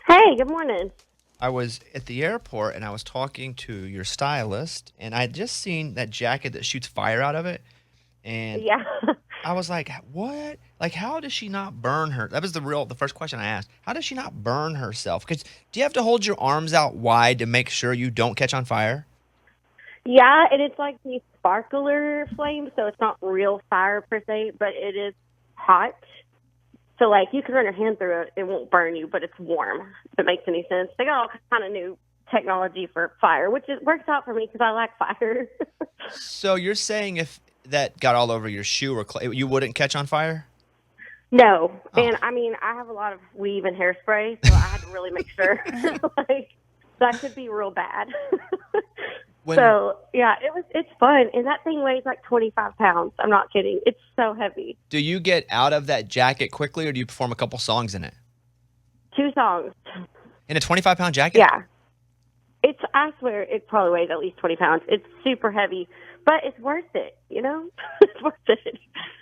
Hey, good morning. I was at the airport and I was talking to your stylist, and I had just seen that jacket that shoots fire out of it. And Yeah. I was like, what? Like, how does she not burn her? That was the first question I asked. How does she not burn herself? Because do you have to hold your arms out wide to make sure you don't catch on fire? Yeah, and it's like these sparkler flames, so it's not real fire per se, but it is hot. So, like, you can run your hand through it, it won't burn you, but it's warm, if it makes any sense. They got all kind of new technology for fire, which works out for me because I like fire. So you're saying if that got all over your shoe or you wouldn't catch on fire? No, Oh. and I mean, I have a lot of weave and hairspray, so I had to really make sure. Like, that could be real bad. When So yeah, it's fun, and that thing weighs like 25 pounds. I'm not kidding. It's so heavy. do you get out of that jacket quickly or do you perform a couple songs in it? 2 songs. In a 25-pound jacket? Yeah, I swear it probably weighs at least 20 pounds. It's super heavy, but it's worth it. You know, it's worth it.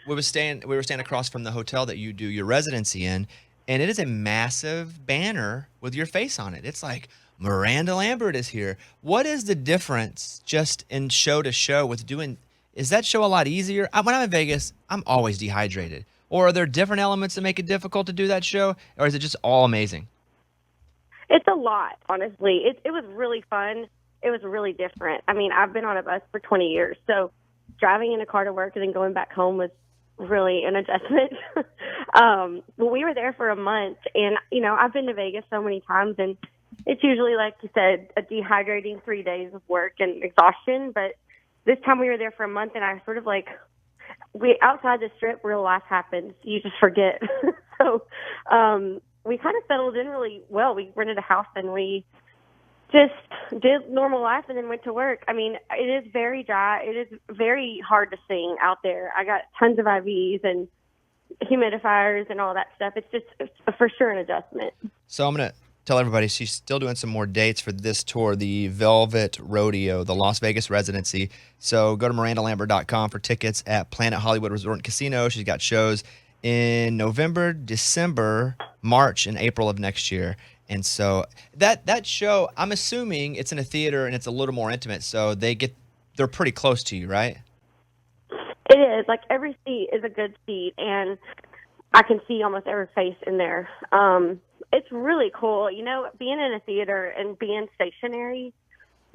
We were staying across from the hotel that you do your residency in, and it is a massive banner with your face on it. It's like Miranda Lambert is here. What is the difference just in show to show with doing? Is that show a lot easier? When I'm in Vegas, I'm always dehydrated. Or are there different elements that make it difficult to do that show, or is it just all amazing? It's a lot, honestly. It was really fun. It was really different. I mean, I've been on a bus for 20 years, so driving in a car to work and then going back home was really an adjustment. Well, we were there for a month, and I've been to Vegas so many times, and it's usually, like you said, a dehydrating 3 days of work and exhaustion. But this time we were there for a month, and I sort of like we outside the strip, real life happens. You just forget. So we kind of settled in really well. We rented a house and we just did normal life and then went to work. I mean, it is very dry. It is very hard to sing out there. I got tons of IVs and humidifiers and all that stuff. It's for sure an adjustment. So I'm gonna tell everybody she's still doing some more dates for this tour, the Velvet Rodeo, the Las Vegas Residency. So go to mirandalambert.com for tickets at Planet Hollywood Resort and Casino. She's got shows in November, December, March, and April of next year. And so that show, I'm assuming it's in a theater and it's a little more intimate. So they're pretty close to you, right? It is. Like, every seat is a good seat, and I can see almost every face in there. It's really cool. Being in a theater and being stationary,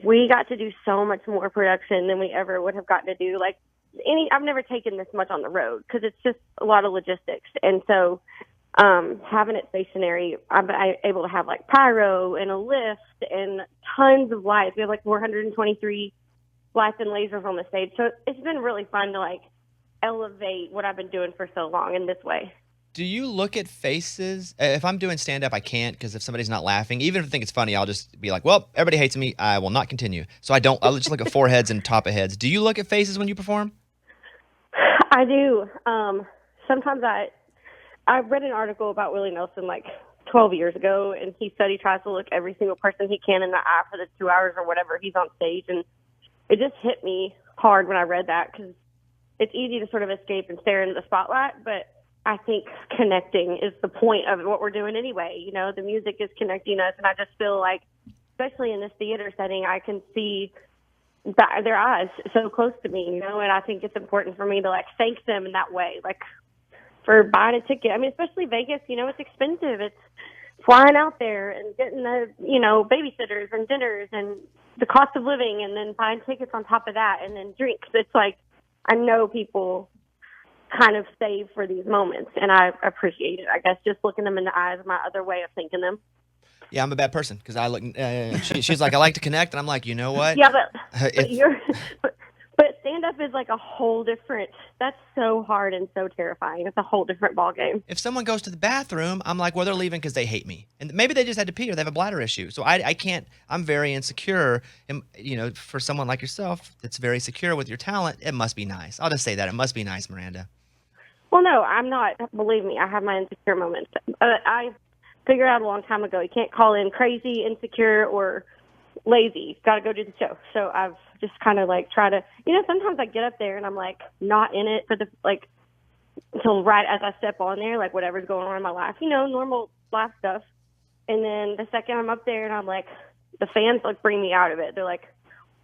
we got to do so much more production than we ever would have gotten to do. Like, I've never taken this much on the road because it's just a lot of logistics. And so having it stationary, I'm able to have like pyro and a lift and tons of lights. We have like 423 lights and lasers on the stage. So it's been really fun to like elevate what I've been doing for so long in this way. Do you look at faces? If I'm doing stand up, I can't because if somebody's not laughing, even if I think it's funny, I'll just be like, well, everybody hates me. I will not continue. So I'll just look at foreheads and top of heads. Do you look at faces when you perform? I do. Sometimes I read an article about Willie Nelson like 12 years ago, and he said he tries to look every single person he can in the eye for the 2 hours or whatever he's on stage. And it just hit me hard when I read that because it's easy to sort of escape and stare into the spotlight, but I think connecting is the point of what we're doing anyway. The music is connecting us, and I just feel like, especially in this theater setting, I can see their eyes so close to me, and I think it's important for me to like thank them in that way, like for buying a ticket. I mean, especially Vegas, it's expensive. It's flying out there and getting the, babysitters and dinners and the cost of living and then buying tickets on top of that and then drinks. It's like, I know people kind of save for these moments, and I appreciate it. I guess just looking them in the eyes is my other way of thanking them. Yeah, I'm a bad person because I look. She's like, I like to connect, and I'm like, you know what? Yeah, but If you're, but stand up is like a whole different. That's so hard and so terrifying. It's a whole different ball game. if someone goes to the bathroom, I'm like, well, they're leaving because they hate me, and maybe they just had to pee or they have a bladder issue. So I can't. I'm very insecure, and for someone like yourself that's very secure with your talent, it must be nice. I'll just say that it must be nice, Miranda. Well, no, I'm not. Believe me, I have my insecure moments. I figured out a long time ago you can't call in crazy, insecure, or lazy. Got to go do the show. So I've just kind of like try to, sometimes I get up there and I'm like not in it for the like until right as I step on there, like whatever's going on in my life, normal life stuff. And then the second I'm up there and I'm like, the fans like bring me out of it. They're like,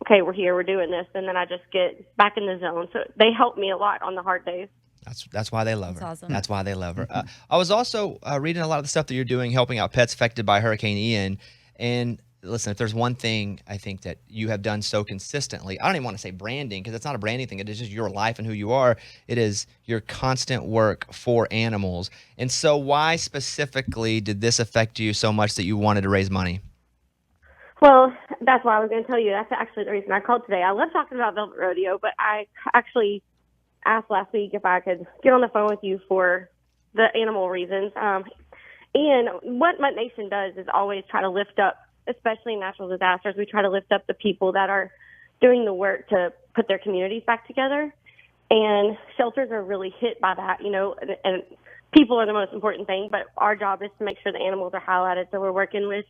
okay, we're here, we're doing this. And then I just get back in the zone. So they help me a lot on the hard days. That's why they love her. That's awesome. That's why they love her. I was also reading a lot of the stuff that you're doing, helping out pets affected by Hurricane Ian. And listen, if there's one thing I think that you have done so consistently, I don't even want to say branding because it's not a branding thing. It is just your life and who you are. It is your constant work for animals. And so why specifically did this affect you so much that you wanted to raise money? Well, that's why I was going to tell you. That's actually the reason I called today. I love talking about Velvet Rodeo, but I actually asked last week if I could get on the phone with you for the animal reasons. And what MuttNation does is always try to lift up, especially in natural disasters, we try to lift up the people that are doing the work to put their communities back together. And shelters are really hit by that, and people are the most important thing, but our job is to make sure the animals are highlighted. So we're working with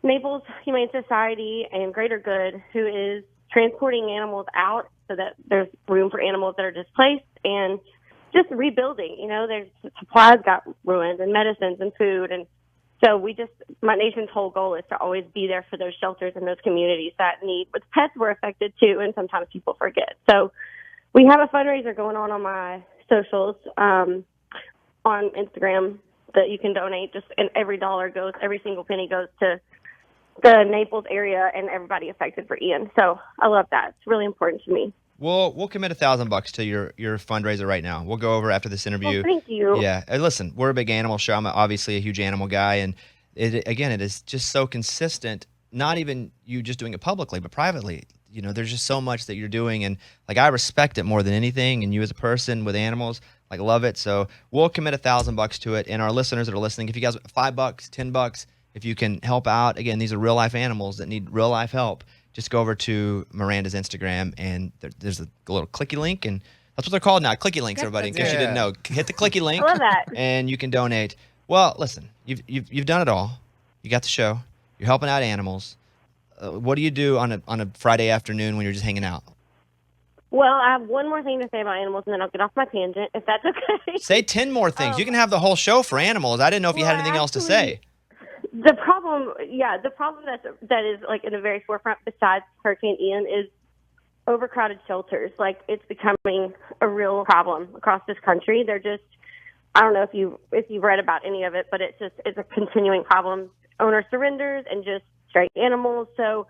Naples Humane Society and Greater Good, who is transporting animals out so that there's room for animals that are displaced and just rebuilding. There's supplies got ruined and medicines and food. And so MuttNation's whole goal is to always be there for those shelters and those communities that need, but pets were affected too. And sometimes people forget. So we have a fundraiser going on my socials, on Instagram that you can donate and every single penny goes to the Naples area and everybody affected for Ian. So I love that. It's really important to me. We'll commit $1,000 to your fundraiser right now. We'll go over after this interview. Well, thank you. Yeah. Listen, we're a big animal show. I'm obviously a huge animal guy. And it is just so consistent, not even you just doing it publicly, but privately. There's just so much that you're doing. And like, I respect it more than anything. And you as a person with animals, like, love it. So we'll commit $1,000 to it. And our listeners that are listening, if you guys, $5, $10, if you can help out, again, these are real life animals that need real life help. Just go over to Miranda's Instagram, and there's a little clicky link, and that's what they're called now, clicky links, everybody, in case you didn't know. Hit the clicky link, I love that. and you can donate. Well, listen, you've done it all. You got the show. You're helping out animals. What do you do on a Friday afternoon when you're just hanging out? Well, I have one more thing to say about animals, and then I'll get off my tangent, if that's okay. Say 10 more things. You can have the whole show for animals. I didn't know if you had anything else to say. The problem that is like in the very forefront besides Hurricane Ian is overcrowded shelters. Like, it's becoming a real problem across this country. They're just, I don't know if you've read about any of it, but it's a continuing problem. Owner surrenders and just stray animals. So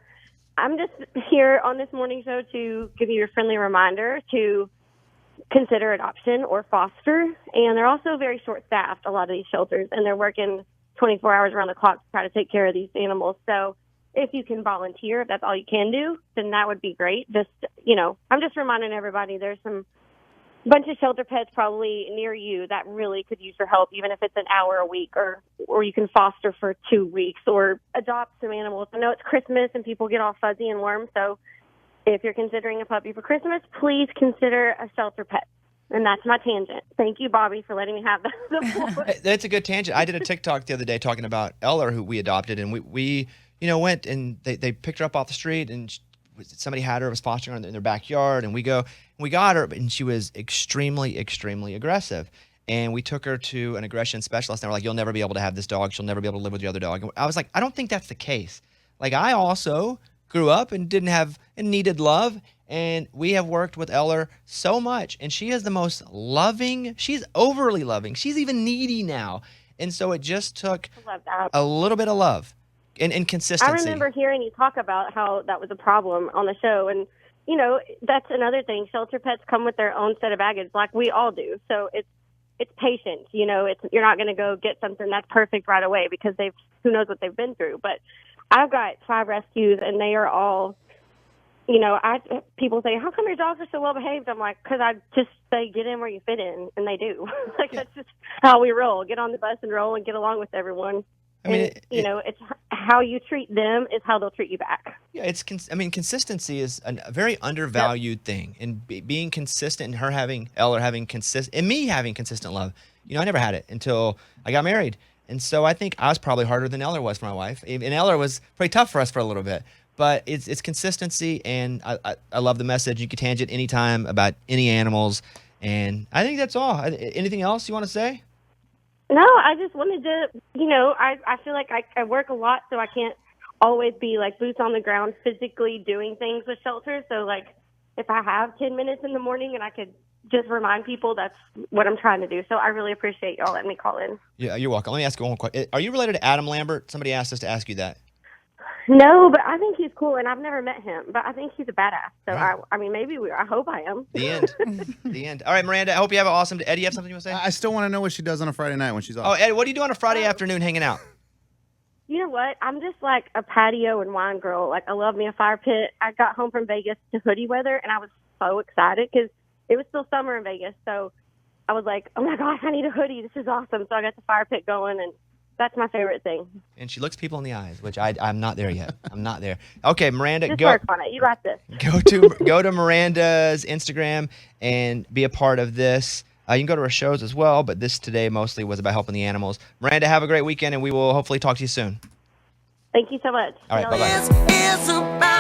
I'm just here on this morning show to give you a friendly reminder to consider adoption or foster. And they're also very short-staffed, a lot of these shelters, and they're working 24 hours around the clock to try to take care of these animals. So if you can volunteer, if that's all you can do, then that would be great. Just, I'm just reminding everybody there's some bunch of shelter pets probably near you that really could use your help, even if it's an hour a week, or you can foster for 2 weeks or adopt some animals. I know it's Christmas and people get all fuzzy and warm. So if you're considering a puppy for Christmas, please consider a shelter pet. And that's my tangent. Thank you, Bobby, for letting me have that. That's a good tangent. I did a TikTok the other day talking about Eller, who we adopted, and we went and they picked her up off the street, and somebody had her, was fostering her in their backyard, and we got her, and she was extremely, extremely aggressive. And we took her to an aggression specialist, and they were like, "You'll never be able to have this dog. She'll never be able to live with your other dog." And I was like, I don't think that's the case. Like, I also grew up and needed love. And we have worked with Eller so much, and she is the most loving. She's overly loving. She's even needy now. And so it just took a little bit of love and consistency. I remember hearing you talk about how that was a problem on the show. And, that's another thing. Shelter pets come with their own set of baggage, like we all do. So it's patience. You're not going to go get something that's perfect right away because who knows what they've been through. But I've got 5 rescues, and they are all, people say, how come your dogs are so well behaved? I'm like, because I just say, get in where you fit in, and they do. That's just how we roll. Get on the bus and roll and get along with everyone. I mean, it's how you treat them is how they'll treat you back. Yeah, consistency is a very undervalued thing, and being consistent, and Eller having consistent, and me having consistent love. I never had it until I got married, and so I think I was probably harder than Eller was for my wife, and Eller was pretty tough for us for a little bit. But it's consistency, and I love the message. You can tangent anytime about any animals, and I think that's all. Anything else you want to say? No, I just wanted to, I feel like I work a lot, so I can't always be like boots on the ground physically doing things with shelters. So like if I have 10 minutes in the morning and I could just remind people, that's what I'm trying to do. So I really appreciate y'all letting me call in. Yeah, you're welcome. Let me ask you one question. Are you related to Adam Lambert? Somebody asked us to ask you that. No, but I think he's cool, and I've never met him, but I think he's a badass. So, right. I mean, I hope I am. The end. The end. All right, Miranda, I hope you have an awesome day. Eddie, you have something you want to say? I still want to know what she does on a Friday night when she's off. Oh, Eddie, what do you do on a Friday afternoon hanging out? You know what? I'm just like a patio and wine girl. Like, I love me a fire pit. I got home from Vegas to hoodie weather, and I was so excited because it was still summer in Vegas. So I was like, oh, my gosh, I need a hoodie. This is awesome. So I got the fire pit going, and that's my favorite thing. And she looks people in the eyes, which I'm not there yet. I'm not there. Okay, Miranda, just go. Work on it. You got this. Go to Miranda's Instagram and be a part of this. You can go to her shows as well, but this today mostly was about helping the animals. Miranda, have a great weekend, and we will hopefully talk to you soon. Thank you so much. All right, bye-bye.